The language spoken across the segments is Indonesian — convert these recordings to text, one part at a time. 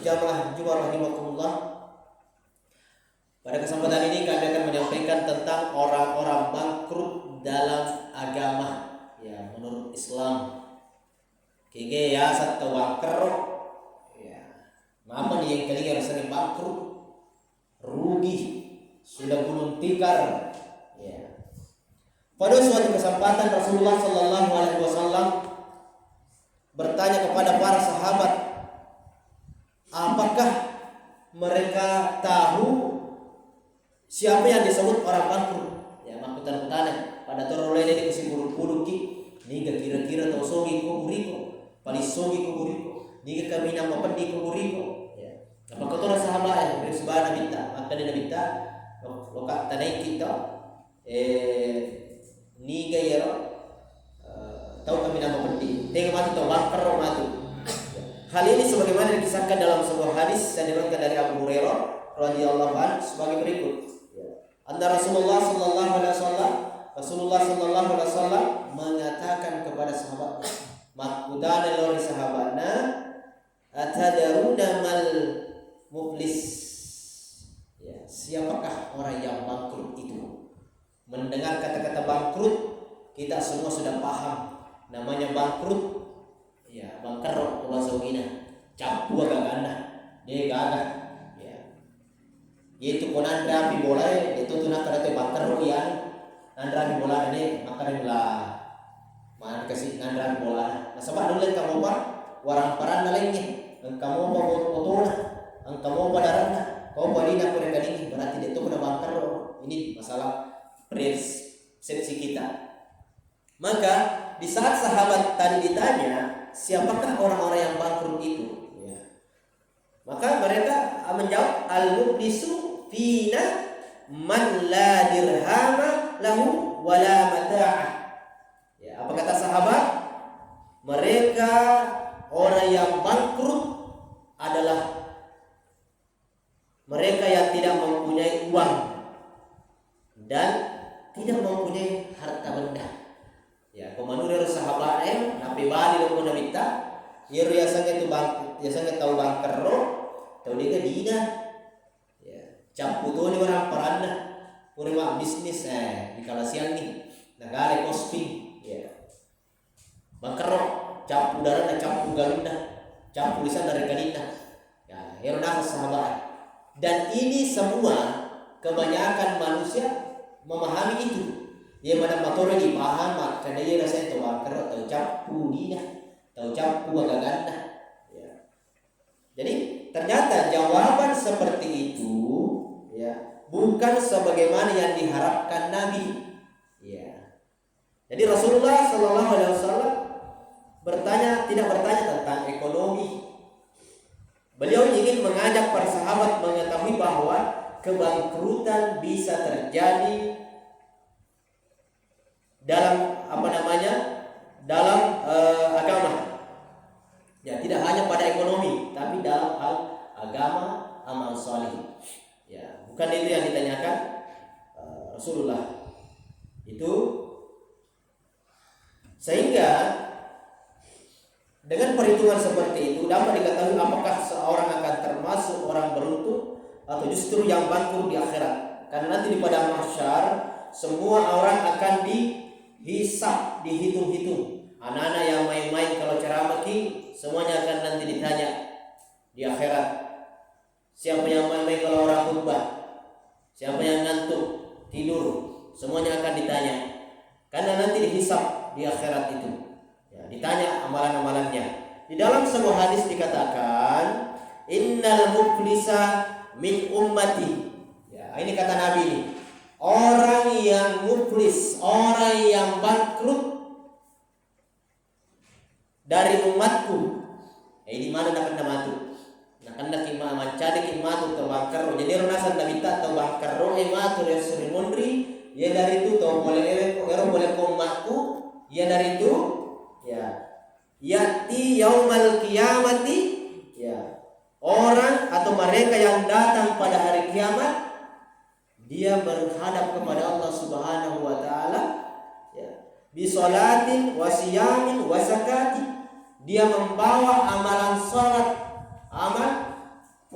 jamaah Jumat rahimakumullah. Pada kesempatan ini kami akan menyampaikan tentang orang-orang bangkrut dalam agama, ya, menurut Islam. Kige ya satu bangkrut, ya. Apa nih yang kalian rasanya bangkrut, rugi, sudah gulung tikar, ya. Pada suatu kesempatan Rasulullah Sallallahu Alaihi Wasallam bertanya kepada para sahabat, apakah mereka tahu siapa yang disebut orang bangkrut? Ya, makutan kutana pada torole ini kasi bulu-bulu ki, niga kira-kira tau sogi ko buriko, palis sogi ko buriko, niga kami nang mapandi ko buriko. Ya, apakah torang sahabat ya, sebana minta, maka dia minta, loka tanay kita, niga yero, tahu kami nang mapandi, tengok mati tau bangkrut mati. Hal ini sebagaimana dikisahkan dalam sebuah hadis yang diriwayatkan dari Abu Hurairah radhiyallahu anhu sebagai berikut. Anda Rasulullah Sallallahu Alaihi Wasallam mengatakan kepada sahabatnya, makudana lori sahabatnya, atadaruna mal muflis. Ya, siapakah orang yang bangkrut itu? Mendengar kata-kata bangkrut, kita semua sudah paham. Namanya bangkrut, ya, bangkrut bahasa Ugina, capu agak ganda, dia gagah. Yaitu konan rapi bola itu tuh nak kereta bangker yang nandrapi bola ini makarin lah mana kasih nandrapi bola. Nah sebab dulu kamu apa warang paran nalengnya kamu apa motor kamu apa darahnya kau balina kurang ini berarti itu kena bangker. Ini masalah persepsi kita. Maka di saat sahabat tadi ditanya siapakah orang-orang yang bangkrut itu, maka mereka menjawab al-muflisu fina man la dirhama lahu wala mata'ah. Ya, apa kata sahabat? Mereka orang yang bangkrut adalah mereka yang tidak mempunyai uang dan tidak mempunyai harta benda. Ya, komandur sahabat nabi bali lo minta, ya biasanya itu bangkrut, biasanya tahu bangkrut. Tahu dia dina, ya, capu tuh ni orang peranah, orang bisnis di kalasian ni, negara kosping, ya, bangkrut, capu darah, capu galinda, capu lisan dari galinda, ya, herona sahabat. Dan ini semua kebanyakan manusia memahami itu. Dia pada motor dipaham, karena dia rasa itu bangkrut, tahu capu dina, tahu capu agak ganda, ya. Jadi ternyata jawaban seperti itu, ya, bukan sebagaimana yang diharapkan Nabi. Ya. Jadi Rasulullah Sallallahu Alaihi Wasallam tidak bertanya tentang ekonomi. Beliau ingin mengajak para sahabat mengetahui bahwa kebangkrutan bisa terjadi dalam dalam agama. Ya, tidak hanya pada ekonomi, tapi dalam hal agama, amal salih. Ya, bukan itu yang ditanyakan Rasulullah. Itu sehingga dengan perhitungan seperti itu dapat diketahui apakah seorang akan termasuk orang beruntung atau justru yang bangkrut di akhirat. Karena nanti di padang mahsyar semua orang akan dihisab, dihitung-hitung. Anak-anak yang main-main kalau ceramah semuanya akan nanti ditanya di akhirat. Siapa yang main-main kalau orang khutbah? Siapa yang ngantuk, tidur? Semuanya akan ditanya. Karena nanti dihisab di akhirat itu. Ya, ditanya amalan-amalannya. Di dalam sebuah hadis dikatakan, innal muflisa min ummati. Ya, ini kata Nabi ini. Orang yang muflis, orang yang bangkrut dari umatku. Di mana nak kena matu? Nak kena kima mancade kimatu to bangkar. Jadi ronasan nabita to bangkar ro matu ya suri mondri. Ya dari itu to boleh boleh komatku. Ya dari itu ya yati yaumal qiyamati, ya, orang atau mereka yang datang pada hari kiamat dia berhadap kepada Allah Subhanahu wa taala, ya, bi salatin wa siyamin wa zakati. Dia membawa amalan salat, amal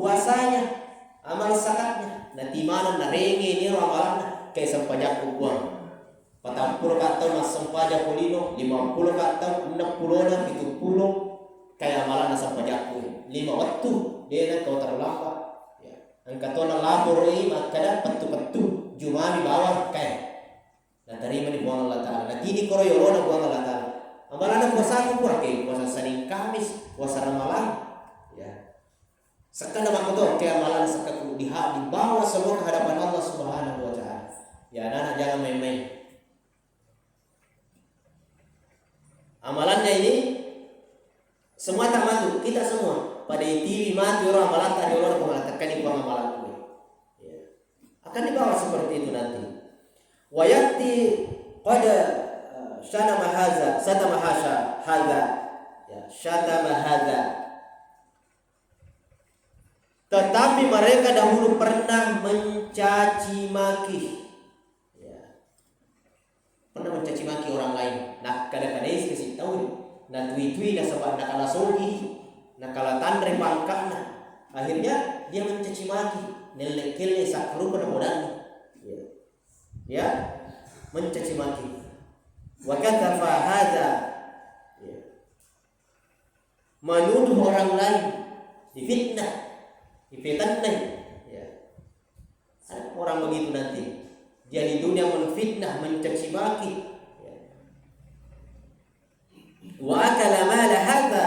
puasanya, amal zakatnya, na timanan na rengi ni amalan kay sampajak uang. 40 katong mas sampajak kulino, 50 katong 60 na 70 kaya amalan na sampajak ko. 5 waktu dia na kau terlambat. Ya. Ang katong na labor ay magkada patu-patu jumami bawah kay. Na terima ni buang Allah Ta'ala. Na tini koro yoro na buang Allah Ta'ala. Amalan na puasa ko kay puasa Senin Kamis, puasa Ramadan. Ya. Sekali nama itu kayak malah sekali dibawa semua ke hadapan Allah Subhanahu wa Ta'ala. Ya, anak jangan main-main. Amalannya ini semua tak mati, kita semua pada TV mati orang amalan tadi orang mengatakan ini buang amalan gue. Ya. Akan dibawa seperti itu nanti. Wayati pada syatama hadza, ya, syatama hadza. Tetapi mereka dahulu pernah mencaci maki, ya. Pernah mencaci maki orang lain. Nah kadang-kadang ini kasih tahu, nah tui-tui dah sebab nak kalah sogi, nak kalah tandre pangkatna. Akhirnya dia mencaci maki, nelekele sakru pada modalnya, ya, mencaci maki. Wa kadzafa hadza, ya, menuduh orang lain, difitnah. Difitnah, ya. Ada orang begitu nanti. Dia di dunia menfitnah, mencaci maki. Ya. Wa akala mala hadza,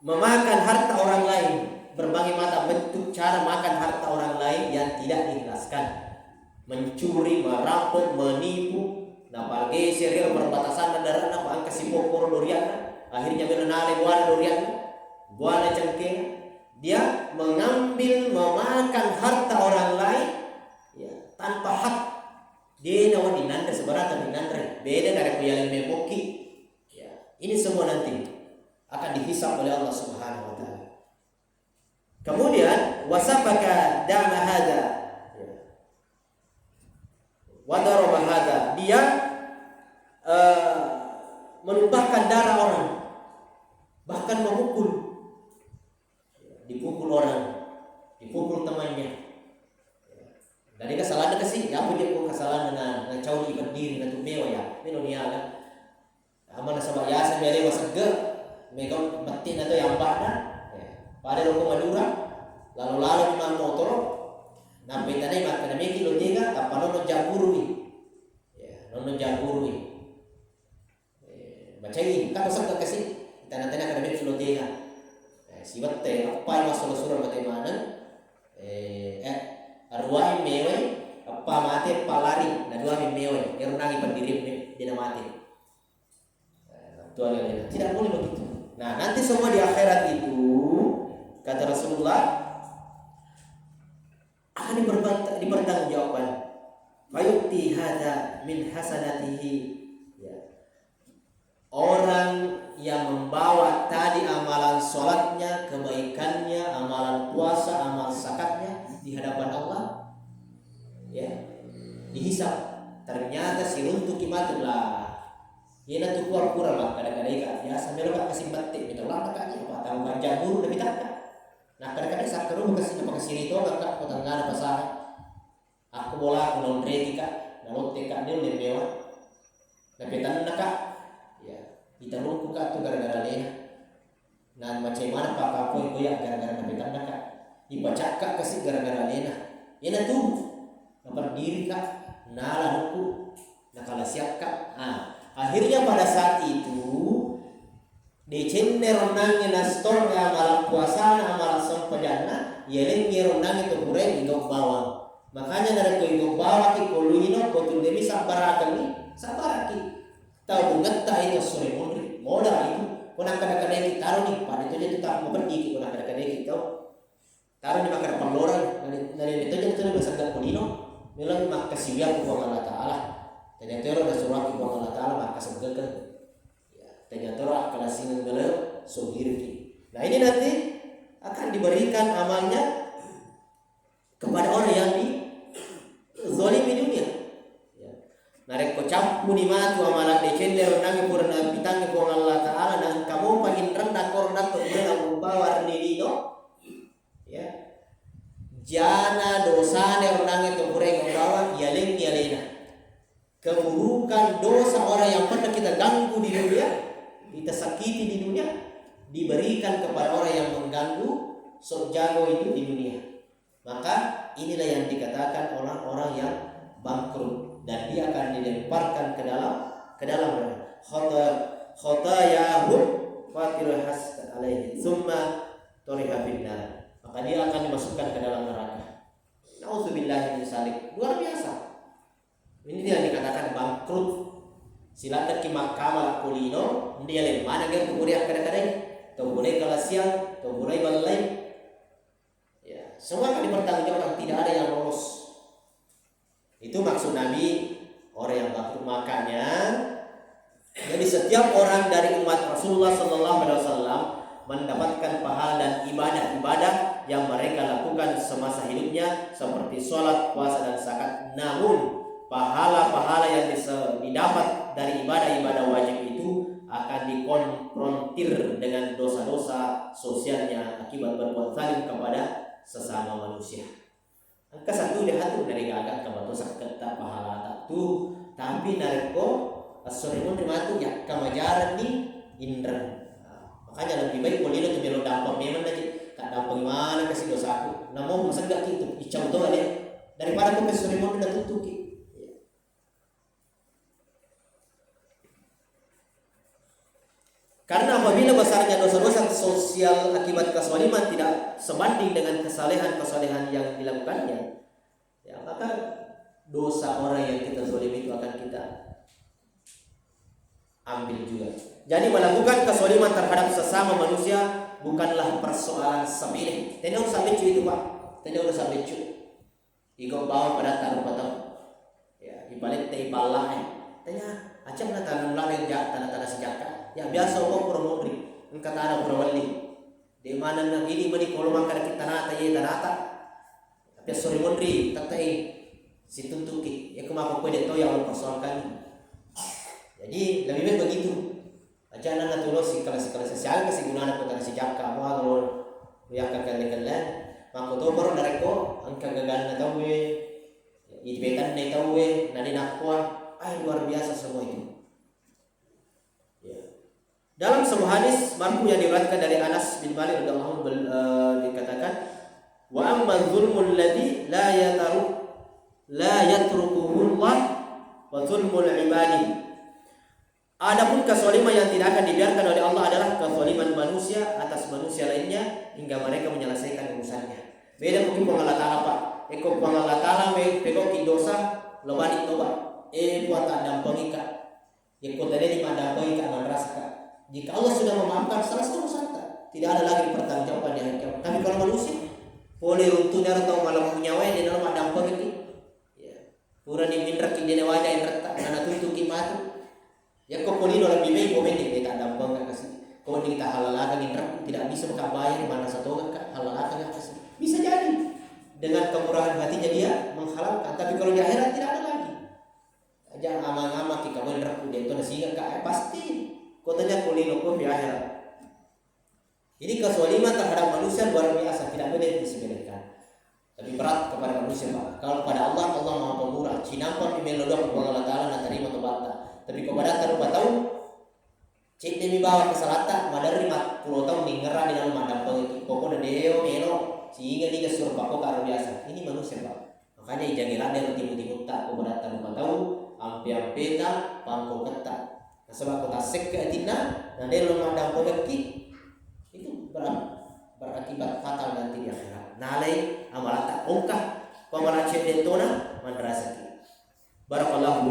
memakan harta orang lain. Berbagai macam bentuk cara makan harta orang lain yang tidak diikhlaskan. Mencuri, merampok, menipu, napal geser perbatasan negara napa angka si pokor durian. Akhirnya mengenali buana durian, buana cengkeh. Dia mengambil, memakan harta orang lain, ya, tanpa hak. Dia nawan dinandre sebarang dinandre. Beda dari yang memoki. Ya, ini semua nanti akan dihisab oleh Allah Subhanahu wa Ta'ala. Kemudian wasafaka dama hadza, ya, wa daraba hadza. Dia menumpahkan darah orang, bahkan memukul. Dipukul orang, dipukul temannya. Dari kesalahan kasih, ya punya kesalahan na cawli berdiri na tumewa ya, menonia kan. Aman sa ya sa bele wasagga, megon batin na to yang bana. Pada roko Madura, lalu di mang motor, nampai tanai mak kana meki lo tiga, tapano no jagurui. Ya, no jagurui. Bacai ka pasang kasih, tanah-tanah kana meki lo tiga. Sibat teh apa yang masuk surah bagaimana arwah mewe apa mati palari na dua mewe erunangi pendiri dina mati tuan yang tidak boleh begitu. Nah nanti semua di akhirat itu kata Rasulullah akan dipertanggungjawabkan. Fayu'ti hadza min hasanatihi, ya. Orang yang membawa tadi amalan sholatnya, kebaikannya, amalan puasa, amal zakatnya di hadapan Allah, ya, dihisab. Ternyata si untuk kimatullah, ia nanti kurang lah kadang-kadang ya sambil lo kasih batik, betul lah kakaknya, apa tahu kan jagur lebih tak. Nah kadang-kadang saat kerumuh kasih apa kasih itu kakak potongkan apa sah. Aku bola aku laundry kak, nalote kak dia lebih mewah, tapi tanah kak. Kita rungku kak tu gara-gara lena. Nah macam mana pak kapoy goyak gara-gara nabitan kak. Dibaca kak kasih gara-gara lena. Lena tu nampak diri kak. Nala nuku. Nakala siap kak. Akhirnya pada saat itu decenne ronangnya nastor amalan puasa amalan sampajana. Yeleng ronangnya keburai indok bawang. Makanya dari ko indok bawang ki koluino ko tu demi sabaraki. Tahu ngetta itu sore modal itu kena kadang-kadang kita taruh nih pada itu tak mau pergi kena kadang-kadang kita taruh di makan peloran dari itu jadi itu besar kulino bilang mak kasih biar buang Allah Taala ternyata orang dah suruh buang Allah Taala mak kasih ya ternyata orang kalau sini gelap sohirki. Nah ini nanti akan diberikan amalnya kepada orang yang dizalimi dunia. Narek ko campu ni matu amalan de cender nangi purna bitangi ko Allah Taala dan kamu pagin rendah korna to dengan bawar ni dito. Ya. jana dosane orang itu kurang bawa yalena. Keburukan dosa orang yang pernah kita ganggu di dunia, kita sakiti di dunia, diberikan kepada orang yang mengganggu sok jago itu di dunia. Maka inilah yang dikatakan orang-orang yang bangkrut, dan dia akan dilemparkan ke dalam khotayahum fatirul hasad alaihi summa turiha finnar. Maka dia akan dimasukkan ke dalam neraka. Nauzubillahi min dzalik. Luar biasa. Ini dia dikatakan bangkrut. Silakan ki mahkamah kulino, dia le mana ge kuburia kadang-kadang, atau boleh kalasian, atau boleh balai. Ya, semua akan dipertanggungjawabkan, tidak ada yang lolos. Itu maksud Nabi orang yang bangkrut. Makanya jadi setiap orang dari umat Rasulullah SAW mendapatkan pahala dan ibadah-ibadah yang mereka lakukan semasa hidupnya seperti sholat, puasa dan zakat. Namun pahala-pahala yang didapat dari ibadah-ibadah wajib itu akan dikonfrontir dengan dosa-dosa sosialnya akibat berbuat zalim kepada sesama manusia. Angka satu dia hatu dari gagak ke batu saketa pahala tak tu, tapi nareko asorimun dimatu ya kamajaran ni indra. Makanya lebih baik boleh tu melo dampak memang aja tak dampak mana kasih dosaku. Namun masa gak gitu icau tu ada daripada kau asorimun dah tutup. Karena apabila besarnya dosa-dosa sosial akibat kezaliman tidak sebanding dengan kesalehan-kesalehan yang dilakukannya, ya maka dosa orang yang kita zalim itu akan kita ambil juga. Jadi melakukan kezaliman terhadap sesama manusia bukanlah persoalan sepele. Tidak usah becu itu Pak. Tidak usah becu. Iko bawa pada taruh potong. Ya, ibalik tei balah. Tanya, acam na tanam lain jak tanah-tanah sejaka. Ya biasa orang pura mondri, engkau tanah pura wali. Di mana nak ini mani kalau makan kita nata ye tanata. Tapi sorry mondri, tatai si tuntuki. Ya kemana pede to yang persoalkan. Jadi lebih baik begitu. Aja anak tulos si kelas sosial kasi gunaan ko tanah sejak kamu agor ya kagale-gale. Mako to baru nareko angka gagal na tawe. Ibetan na tawe na dinakwa. Ay luar biasa semua itu. Dalam sebuah hadis marfu yang diriwayatkan dari Anas bin Malik radhiyallahu anhu dikatakan wa amma dzulmul ladzi la yatrukuhu Allah wa dzulmul ibadi. Adapun kezaliman yang tidak akan dibiarkan oleh Allah adalah kezaliman manusia atas manusia lainnya hingga mereka menyelesaikan urusannya. Beda mungkin pengalat Allah Pak. Eko pengalat Allah pego dosa lobani toba. Buat dampangi ka. Eko tadi di dampangi ka madrasah. Jika Allah sudah memaafkan selesai urusan, tidak ada lagi pertanggungjawaban di hari kiamat. Tapi kalau manusia boleh untuk dia atau malam menyawa di dalam ada apa gitu, ya pura di mindrak di wajah yang retak, karena tutup kimatu. Ya kau boleh lebih baik kau ini kita ada apa nggak kasih. Kau ini kita halal akan indrak tidak bisa mereka bayar mana satu kan halal akan nggak kasih. Bisa jadi dengan kemurahan hatinya dia menghalalkan. Tapi kalau di akhirat tidak ada lagi. Aja aman-aman kita boleh indrak dia itu nasi nggak pasti. Kotanya kulino ko di akhirat. Ini kezaliman terhadap manusia luar biasa, tidak boleh disepelekan. Lebih berat kepada manusia Pak. Kalau pada Allah Maha Pemurah. Cinampan di melodok Allah Taala na terima tobatnya. Tapi kepada taruh tahu cik demi bawa ke salata madari 40 tahun ningera di dalam madam itu. Pokoknya deo melo sehingga dia surga kok karo biasa. Ini manusia Pak. Makanya ijangilah dia timut-timut tak kepada taruh tahu ampe-ampeta pangko ketat. Nah, sebab kota sek ke atina, nah dia lemah dan kolektif itu berakibat fatal nanti di akhirat. Nalai amalan tak ongkah, pemalacian dentona madrasah. Barakallahu